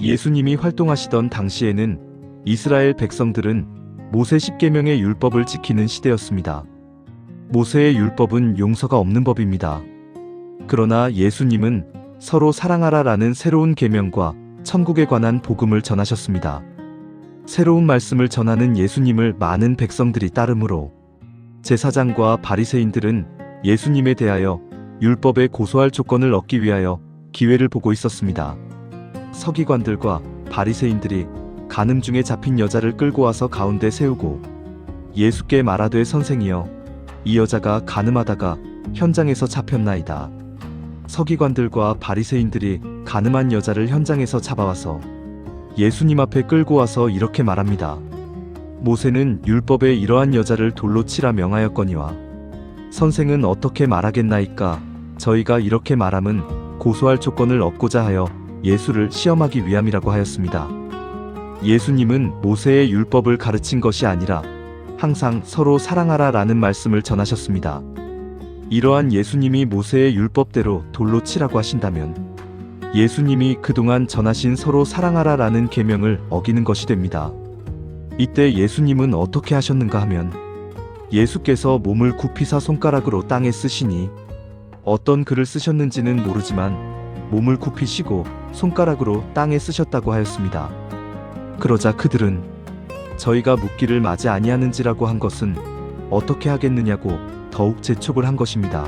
예수님이 활동하시던 당시에는 이스라엘 백성들은 모세 10계명의 율법을 지키는 시대였습니다. 모세의 율법은 용서가 없는 법입니다. 그러나 예수님은 서로 사랑하라라는 새로운 계명과 천국에 관한 복음을 전하셨습니다. 새로운 말씀을 전하는 예수님을 많은 백성들이 따르므로 제사장과 바리새인들은 예수님에 대하여 율법에 고소할 조건을 얻기 위하여 기회를 보고 있었습니다. 서기관들과 바리새인들이 간음 중에 잡힌 여자를 끌고 와서 가운데 세우고 예수께 말하되 선생이여, 이 여자가 간음하다가 현장에서 잡혔나이다. 서기관들과 바리새인들이 간음한 여자를 현장에서 잡아와서 예수님 앞에 끌고 와서 이렇게 말합니다. 모세는 율법에 이러한 여자를 돌로 치라 명하였거니와 선생은 어떻게 말하겠나이까? 저희가 이렇게 말함은 고소할 조건을 얻고자 하여 예수를 시험하기 위함이라고 하였습니다. 예수님은 모세의 율법을 가르친 것이 아니라 항상 서로 사랑하라 라는 말씀을 전하셨습니다. 이러한 예수님이 모세의 율법대로 돌로 치라고 하신다면 예수님이 그동안 전하신 서로 사랑하라 라는 계명을 어기는 것이 됩니다. 이때 예수님은 어떻게 하셨는가 하면 예수께서 몸을 굽히사 손가락으로 땅에 쓰시니 어떤 글을 쓰셨는지는 모르지만 몸을 굽히시고 손가락으로 땅에 쓰셨다고 하였습니다. 그러자 그들은 저희가 묻기를 마지 아니하는지라고 한 것은 어떻게 하겠느냐고 더욱 재촉을 한 것입니다.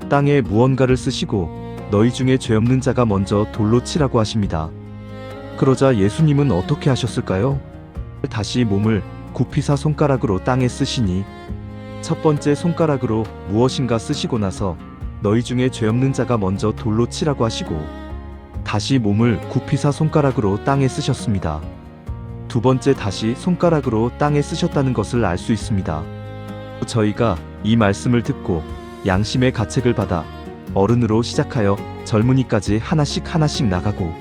땅에 무언가를 쓰시고 너희 중에 죄 없는 자가 먼저 돌로 치라고 하십니다. 그러자 예수님은 어떻게 하셨을까요? 다시 몸을 굽히사 손가락으로 땅에 쓰시니 첫 번째 손가락으로 무엇인가 쓰시고 나서 너희 중에 죄 없는 자가 먼저 돌로 치라고 하시고 다시 몸을 굽히사 손가락으로 땅에 쓰셨습니다. 두 번째 다시 손가락으로 땅에 쓰셨다는 것을 알 수 있습니다. 저희가 이 말씀을 듣고 양심의 가책을 받아 어른으로 시작하여 젊은이까지 하나씩 나가고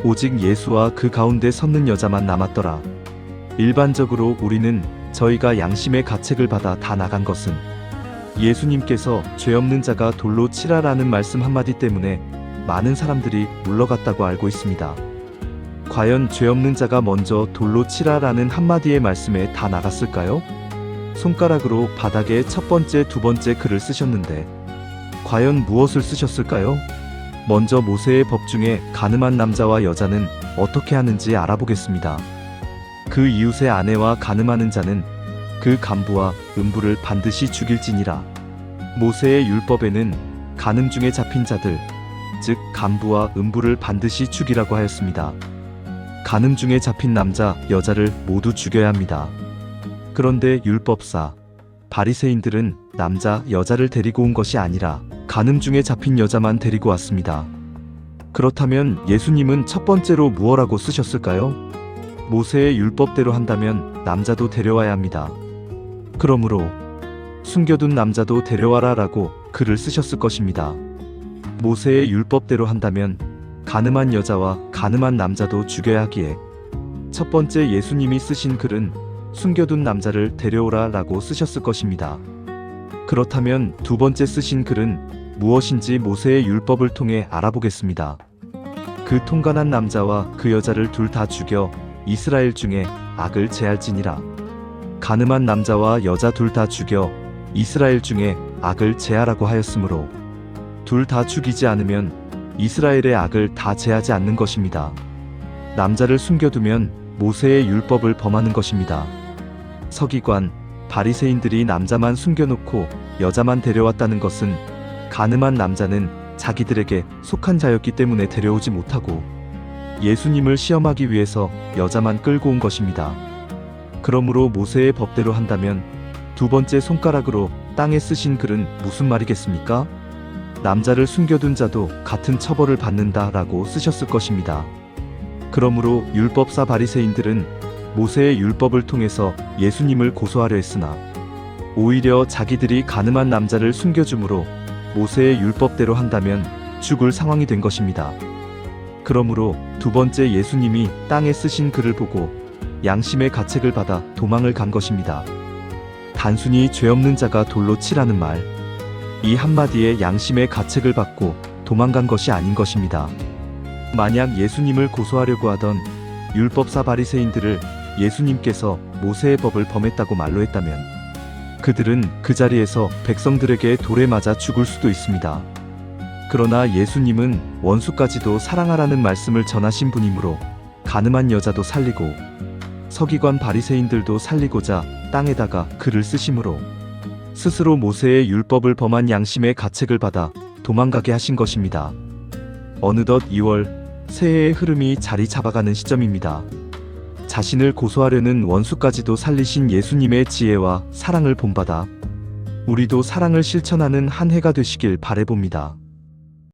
오직 예수와 그 가운데 섰는 여자만 남았더라. 일반적으로 우리는 저희가 양심의 가책을 받아 다 나간 것은 예수님께서 죄 없는 자가 돌로 치라라는 말씀 한마디 때문에 많은 사람들이 물러갔다고 알고 있습니다. 과연 죄 없는 자가 먼저 돌로 치라라는 한마디의 말씀에 다 나갔을까요? 손가락으로 바닥에 첫 번째, 두 번째 글을 쓰셨는데 과연 무엇을 쓰셨을까요? 먼저 모세의 법 중에 간음한 남자와 여자는 어떻게 하는지 알아보겠습니다. 그 이웃의 아내와 간음하는 자는 그 간부와 음부를 반드시 죽일지니라. 모세의 율법에는 간음 중에 잡힌 자들, 즉 간부와 음부를 반드시 죽이라고 하였습니다. 간음 중에 잡힌 남자, 여자를 모두 죽여야 합니다. 그런데 율법사, 바리새인들은 남자, 여자를 데리고 온 것이 아니라 간음 중에 잡힌 여자만 데리고 왔습니다. 그렇다면 예수님은 첫 번째로 무엇라고 쓰셨을까요? 모세의 율법대로 한다면 남자도 데려와야 합니다. 그러므로 숨겨둔 남자도 데려와라 라고 글을 쓰셨을 것입니다. 모세의 율법대로 한다면 간음한 여자와 간음한 남자도 죽여야 하기에 첫 번째 예수님이 쓰신 글은 숨겨둔 남자를 데려오라 라고 쓰셨을 것입니다. 그렇다면 두 번째 쓰신 글은 무엇인지 모세의 율법을 통해 알아보겠습니다. 그 통관한 남자와 그 여자를 둘 다 죽여 이스라엘 중에 악을 제할지니라. 간음한 남자와 여자 둘 다 죽여 이스라엘 중에 악을 제하라고 하였으므로 둘 다 죽이지 않으면 이스라엘의 악을 다 제하지 않는 것입니다. 남자를 숨겨두면 모세의 율법을 범하는 것입니다. 서기관, 바리새인들이 남자만 숨겨놓고 여자만 데려왔다는 것은 간음한 남자는 자기들에게 속한 자였기 때문에 데려오지 못하고 예수님을 시험하기 위해서 여자만 끌고 온 것입니다. 그러므로 모세의 법대로 한다면 두 번째 손가락으로 땅에 쓰신 글은 무슨 말이겠습니까? 남자를 숨겨둔 자도 같은 처벌을 받는다라고 쓰셨을 것입니다. 그러므로 율법사 바리새인들은 모세의 율법을 통해서 예수님을 고소하려 했으나 오히려 자기들이 간음한 남자를 숨겨줌으로 모세의 율법대로 한다면 죽을 상황이 된 것입니다. 그러므로 두 번째 예수님이 땅에 쓰신 글을 보고 양심의 가책을 받아 도망을 간 것입니다. 단순히 죄 없는 자가 돌로 치라는 말, 이 한마디에 양심의 가책을 받고 도망간 것이 아닌 것입니다. 만약 예수님을 고소하려고 하던 율법사 바리새인들을 예수님께서 모세의 법을 범했다고 말로 했다면 그들은 그 자리에서 백성들에게 돌에 맞아 죽을 수도 있습니다. 그러나 예수님은 원수까지도 사랑하라는 말씀을 전하신 분이므로 간음한 여자도 살리고 서기관 바리새인들도 살리고자 땅에다가 글을 쓰심으로 스스로 모세의 율법을 범한 양심의 가책을 받아 도망가게 하신 것입니다. 어느덧 2월, 새해의 흐름이 자리 잡아가는 시점입니다. 자신을 고소하려는 원수까지도 살리신 예수님의 지혜와 사랑을 본받아 우리도 사랑을 실천하는 한 해가 되시길 바라봅니다.